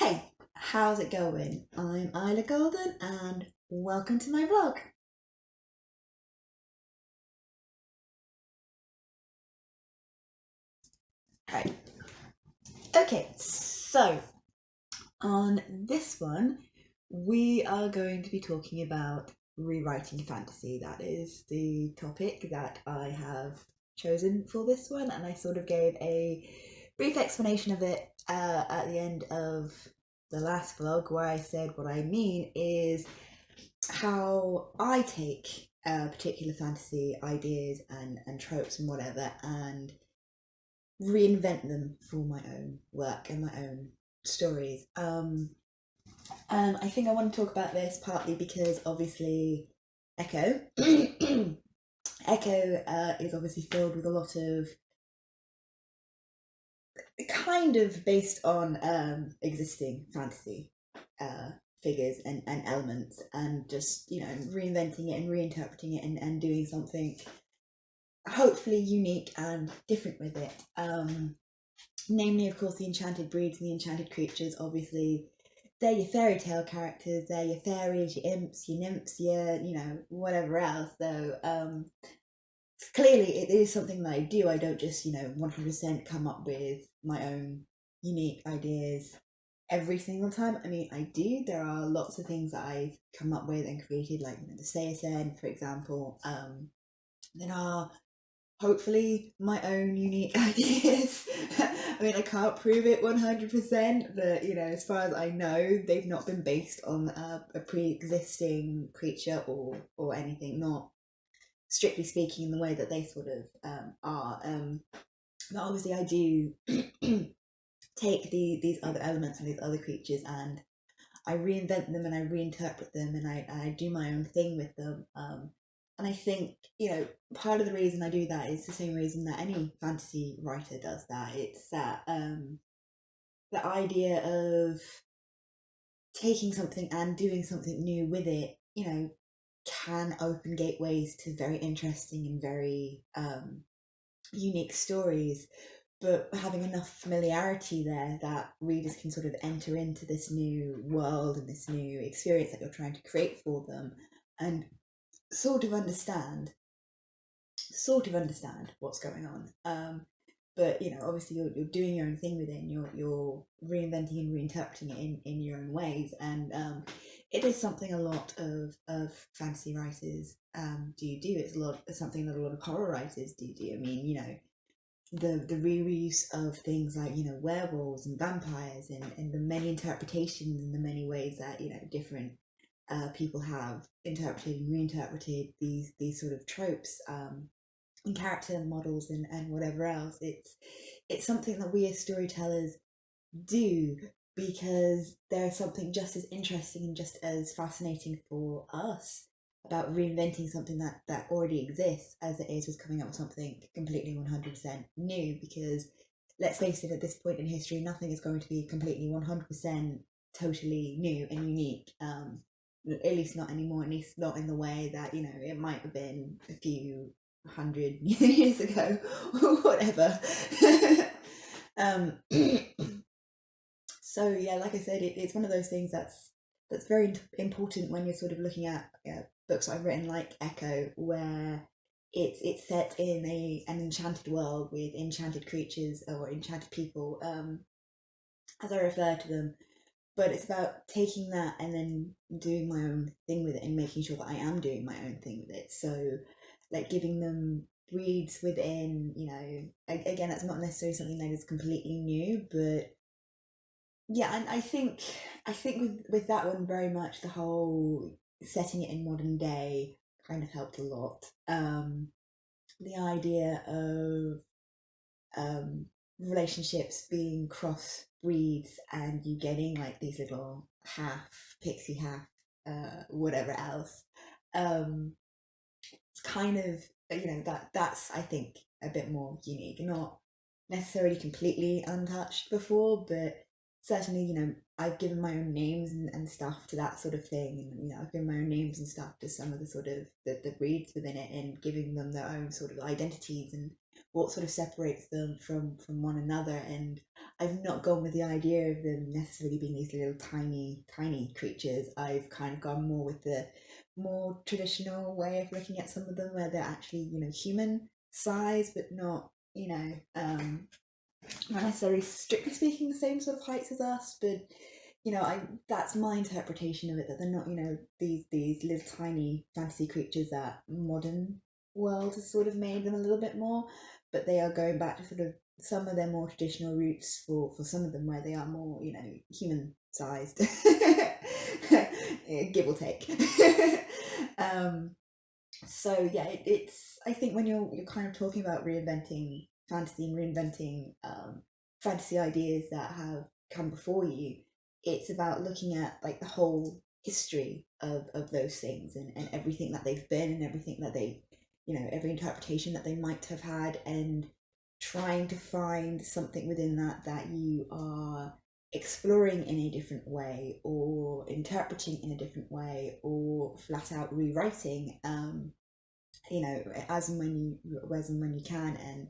Hey, how's it going? I'm IlaGolden and welcome to my vlog. Right, okay, so on this one, we are going to be talking about rewriting fantasy. That is the topic that I have chosen for this one, and I sort of gave a brief explanation of it at the end of the last vlog, where I said what I mean is how I take particular fantasy ideas and tropes and whatever and reinvent them for my own work and my own stories. And I think I want to talk about this partly because obviously Echo Echo is obviously filled with a lot of kind of based on existing fantasy uh, figures and elements, and just reinventing it and reinterpreting it and doing something hopefully unique and different with it. Namely, of course, the enchanted breeds and the enchanted creatures. Obviously, they're your fairy tale characters. They're your fairies, your imps, your nymphs, your whatever else. Though clearly, it is something that I do. I don't just 100% come up with my own unique ideas every single time. I mean, I do. There are lots of things that I've come up with and created, like the Sayasend, for example. There are hopefully my own unique ideas. I mean, I can't prove it 100%, but as far as I know, they've not been based on a pre-existing creature or anything. Not strictly speaking in the way that they sort of are. But obviously, I do take these other elements and these other creatures, and I reinvent them and I reinterpret them, and I do my own thing with them. And I think, part of the reason I do that is the same reason that any fantasy writer does that. It's that the idea of taking something and doing something new with it, can open gateways to very interesting and very unique stories, but having enough familiarity there that readers can sort of enter into this new world and this new experience that you're trying to create for them, and sort of understand what's going on. But obviously you're doing your own thing with it, and you're reinventing and reinterpreting it in your own ways, and it is something a lot of fantasy writers do. It's something that a lot of horror writers do. I mean, the reuse of things like werewolves and vampires, and the many interpretations and the many ways that different people have interpreted and reinterpreted these sort of tropes, and character models and whatever else. It's something that we as storytellers do, because there's something just as interesting and just as fascinating for us about reinventing something that already exists as it is with coming up with something completely 100% new. Because let's face it, at this point in history, nothing is going to be completely 100% totally new and unique. At least not anymore, at least not in the way that it might have been a few hundred years ago or whatever. um so yeah, like I said, it's one of those things that's very important when you're sort of looking at books I've written like Echo, where it's set in an enchanted world with enchanted creatures or enchanted people, as I refer to them. But it's about taking that and then doing my own thing with it, and making sure that I am doing my own thing with it. So, like, giving them breeds within, again, that's not necessarily something that is completely new, but yeah. And I think with that one, very much the whole setting it in modern day kind of helped a lot. The idea of relationships being cross breeds, and you getting like these little half pixie, half whatever else. Um, it's kind of that's, I think, a bit more unique, not necessarily completely untouched before, but certainly I've given my own names and stuff to that sort of thing, and I've given my own names and stuff to some of the sort of the breeds within it, and giving them their own sort of identities and what sort of separates them from one another. And I've not gone with the idea of them necessarily being these little tiny creatures. I've kind of gone more with the more traditional way of looking at some of them, where they're actually, you know, human size, but not, you know, not necessarily strictly speaking the same sort of heights as us, but you know, that's my interpretation of it, that they're not, you know, these little tiny fantasy creatures that modern world has sort of made them a little bit more, but they are going back to sort of some of their more traditional roots for some of them, where they are more, you know, human sized, give or take. So yeah, it's, I think when you're kind of talking about reinventing fantasy and reinventing fantasy ideas that have come before you, it's about looking at like the whole history of those things, and everything that they've been, and everything that they, you know, every interpretation that they might have had, and trying to find something within that that you are exploring in a different way, or interpreting in a different way, or flat out rewriting, you know, as and when you can, and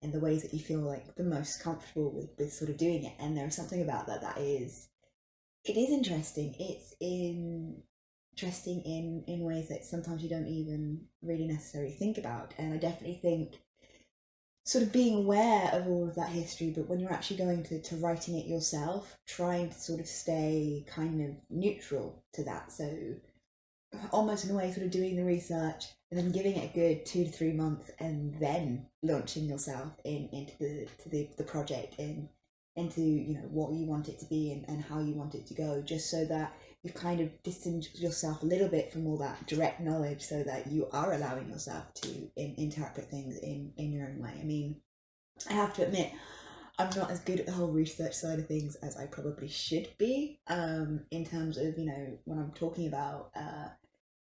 in the ways that you feel like the most comfortable with sort of doing it. And there's something about that that is, it is interesting. It's interesting in ways that sometimes you don't even really necessarily think about. And I definitely think sort of being aware of all of that history, but when you're actually going to writing it yourself, trying to sort of stay kind of neutral to that. So almost in a way sort of doing the research and then giving it a good 2 to 3 months, and then launching yourself into the project, and into, you know, what you want it to be, and how you want it to go, just so that you've kind of distanced yourself a little bit from all that direct knowledge, so that you are allowing yourself to interpret things in your own way. I mean, I have to admit, I'm not as good at the whole research side of things as I probably should be, in terms of, you know, when I'm talking about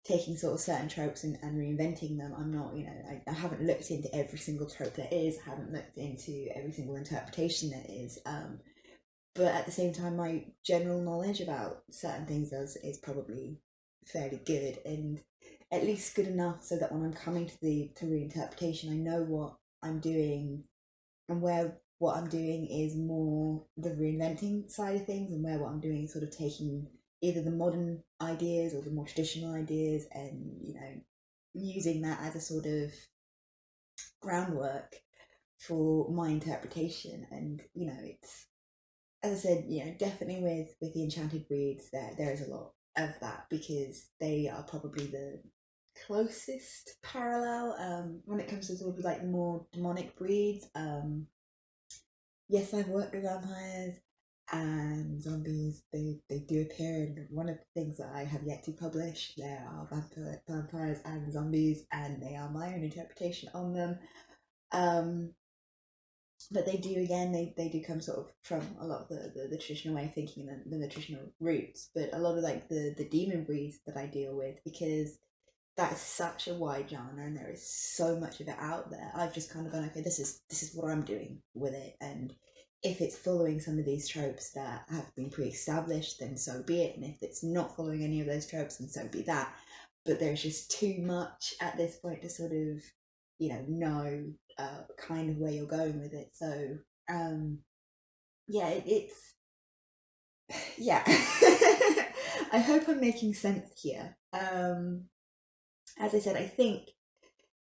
taking sort of certain tropes and reinventing them. I'm not, you know, I haven't looked into every single trope there is, I haven't looked into every single interpretation there is, but at the same time, my general knowledge about certain things is probably fairly good, and at least good enough so that when I'm coming to reinterpretation, I know what I'm doing, and where what I'm doing is more the reinventing side of things, and where what I'm doing is sort of taking either the modern ideas or the more traditional ideas, and, you know, using that as a sort of groundwork for my interpretation. And, you know, it's, as I said, you know, definitely with the enchanted breeds, there is a lot of that, because they are probably the closest parallel, when it comes to sort of like the more demonic breeds. Yes, I've worked with vampires and zombies. They do appear in one of the things that I have yet to publish. There are vampires and zombies, and they are my own interpretation on them. But they do, again, they do come sort of from a lot of the traditional way of thinking, and the traditional roots. But a lot of like the demon breeds that I deal with, because that is such a wide genre and there is so much of it out there, I've just kind of gone, okay, this is what I'm doing with it, and if it's following some of these tropes that have been pre-established, then so be it, and if it's not following any of those tropes, then so be that. But there's just too much at this point to sort of, you know kind of where you're going with it. So yeah, it's yeah. I hope I'm making sense here. As I said, I think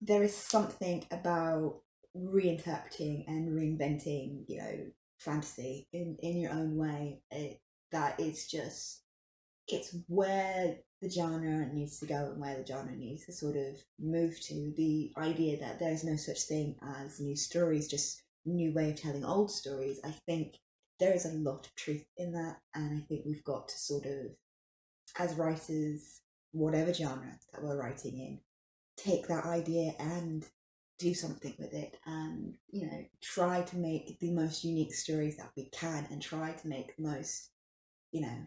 there is something about reinterpreting and reinventing, you know, fantasy in your own way, that is just, it's where the genre needs to go, and where the genre needs to sort of move to. The idea that there is no such thing as new stories, just new way of telling old stories, I think there is a lot of truth in that, and I think we've got to sort of, as writers, whatever genre that we're writing in, take that idea and do something with it, and, you know, try to make the most unique stories that we can, and try to make the most, you know,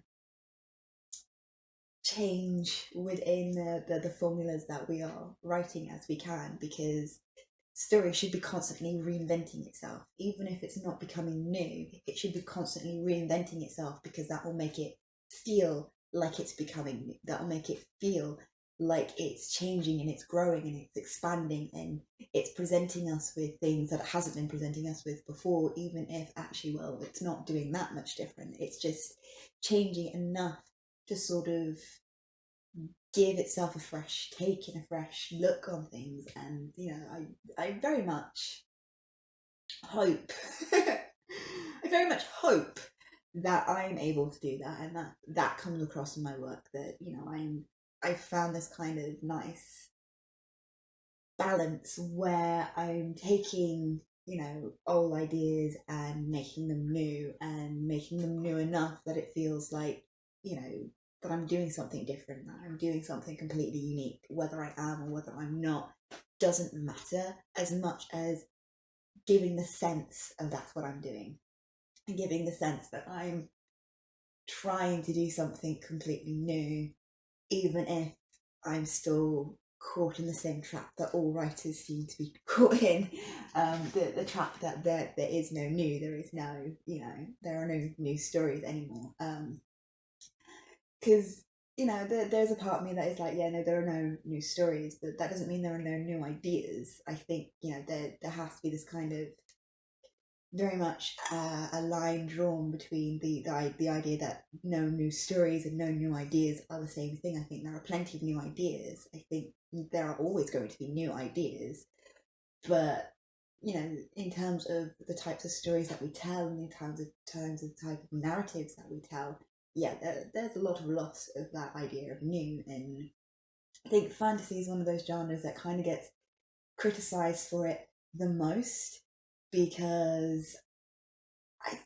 change within the formulas that we are writing as we can, because story should be constantly reinventing itself. Even if it's not becoming new, it should be constantly reinventing itself, because that will make it feel like it's becoming new. That will make it feel like it's changing and it's growing and it's expanding and it's presenting us with things that it hasn't been presenting us with before, even if actually, well, it's not doing that much different. It's just changing enough to sort of give itself a fresh take and a fresh look on things. And I very much hope I very much hope that I'm able to do that, and that comes across in my work, that I've found this kind of nice balance where I'm taking old ideas and making them new, and making them new enough that it feels like that I'm doing something different, that I'm doing something completely unique. Whether I am or whether I'm not doesn't matter, as much as giving the sense of that's what I'm doing, and giving the sense that I'm trying to do something completely new, even if I'm still caught in the same trap that all writers seem to be caught in, the trap that there is no new, there is no, there are no new stories anymore. Because there's a part of me that is like, yeah, no, there are no new stories, but that doesn't mean there are no new ideas. I think there has to be this kind of very much a line drawn between the idea that no new stories and no new ideas are the same thing. I think there are plenty of new ideas. I think there are always going to be new ideas, but in terms of the types of stories that we tell, and in terms of the type of narratives that we tell, yeah, there's a lot of loss of that idea of new. And I think fantasy is one of those genres that kind of gets criticized for it the most, because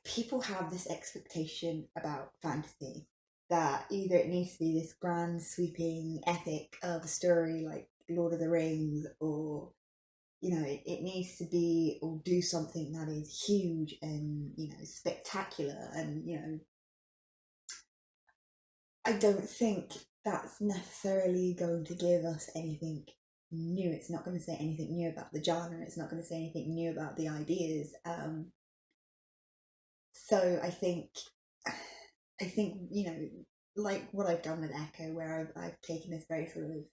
people have this expectation about fantasy that either it needs to be this grand, sweeping epic of a story like Lord of the Rings, or it needs to be or do something that is huge and spectacular. And I don't think that's necessarily going to give us anything new. It's not going to say anything new about the genre. It's not going to say anything new about the ideas. So I think like what I've done with Echo, where I've taken this very sort of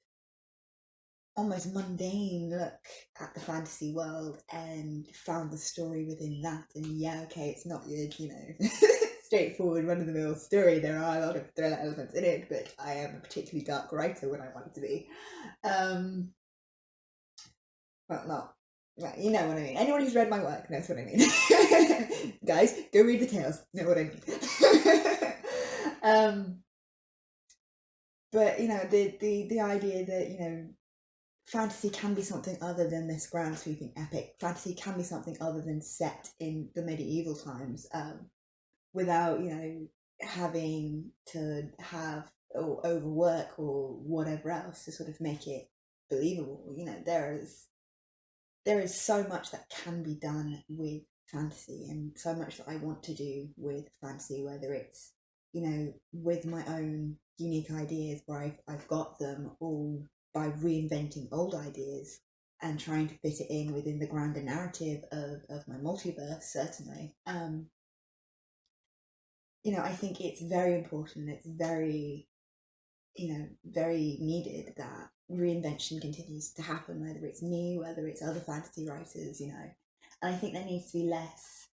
almost mundane look at the fantasy world and found the story within that. And yeah, okay, it's not your straightforward run-of-the-mill story. There are a lot of thriller elements in it, but I am a particularly dark writer when I want to be. Well, not. Right, you know what I mean. Anyone who's read my work knows what I mean. Guys, go read the tales. Know what I mean. But the idea that fantasy can be something other than this grand sweeping epic. Fantasy can be something other than set in the medieval times, without having to have or overwork or whatever else to sort of make it believable. There is so much that can be done with fantasy, and so much that I want to do with fantasy, whether it's with my own unique ideas where I've got them all by reinventing old ideas and trying to fit it in within the grander narrative of my multiverse, certainly. I think it's very important, it's very very needed that reinvention continues to happen, whether it's me, whether it's other fantasy writers, and I think there needs to be less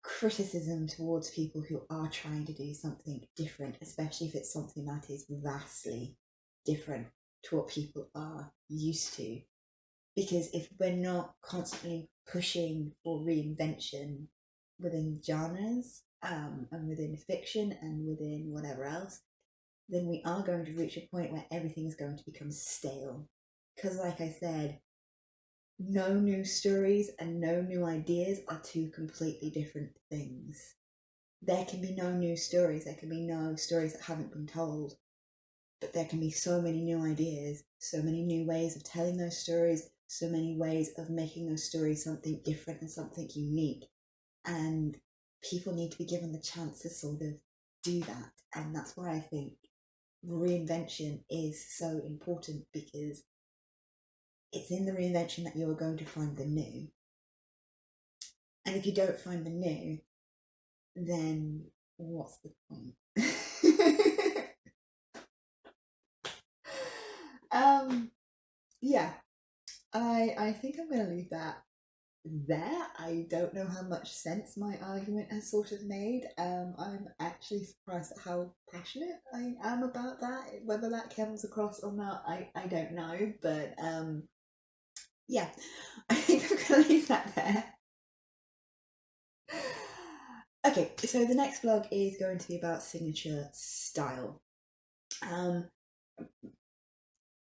criticism towards people who are trying to do something different, especially if it's something that is vastly different to what people are used to. Because if we're not constantly pushing for reinvention within genres, and within fiction and within whatever else, then we are going to reach a point where everything is going to become stale. Because like I said, no new stories and no new ideas are two completely different things. There can be no new stories, there can be no stories that haven't been told, but there can be so many new ideas, so many new ways of telling those stories, so many ways of making those stories something different and something unique. And people need to be given the chance to sort of do that. And that's why I think reinvention is so important, because it's in the reinvention that you are going to find the new. And if you don't find the new, then what's the point? Yeah, I think I'm going to leave that there. I don't know how much sense my argument has sort of made. I'm actually surprised at how passionate I am about that. Whether that comes across or not, I don't know. But yeah, I think I'm going to leave that there. Okay, so the next vlog is going to be about signature style. A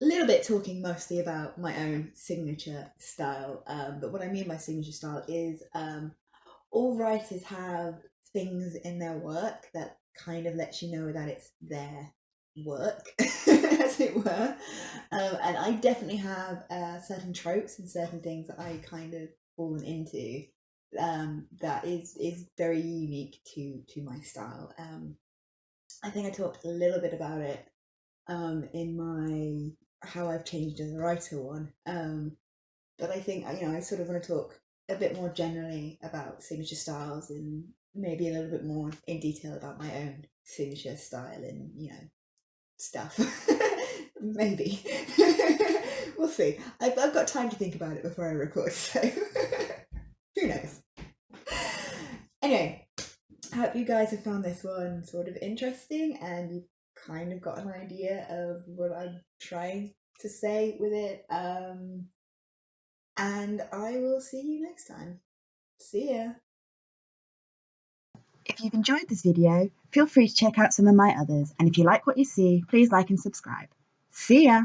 little bit talking mostly about my own signature style, but what I mean by signature style is all writers have things in their work that kind of lets you know that it's their work, as it were. And I definitely have certain tropes and certain things that I kind of fallen into that is very unique to my style. I think I talked a little bit about it in my how I've changed as a writer one. But I think I sort of want to talk a bit more generally about signature styles and maybe a little bit more in detail about my own signature style and stuff. Maybe we'll see. I've got time to think about it before I record, so who knows. Anyway, I hope you guys have found this one sort of interesting and you've kind of got an idea of what I'm trying to say with it. And I will see you next time. See ya. If you've enjoyed this video, feel free to check out some of my others. And if you like what you see, please like and subscribe. See ya.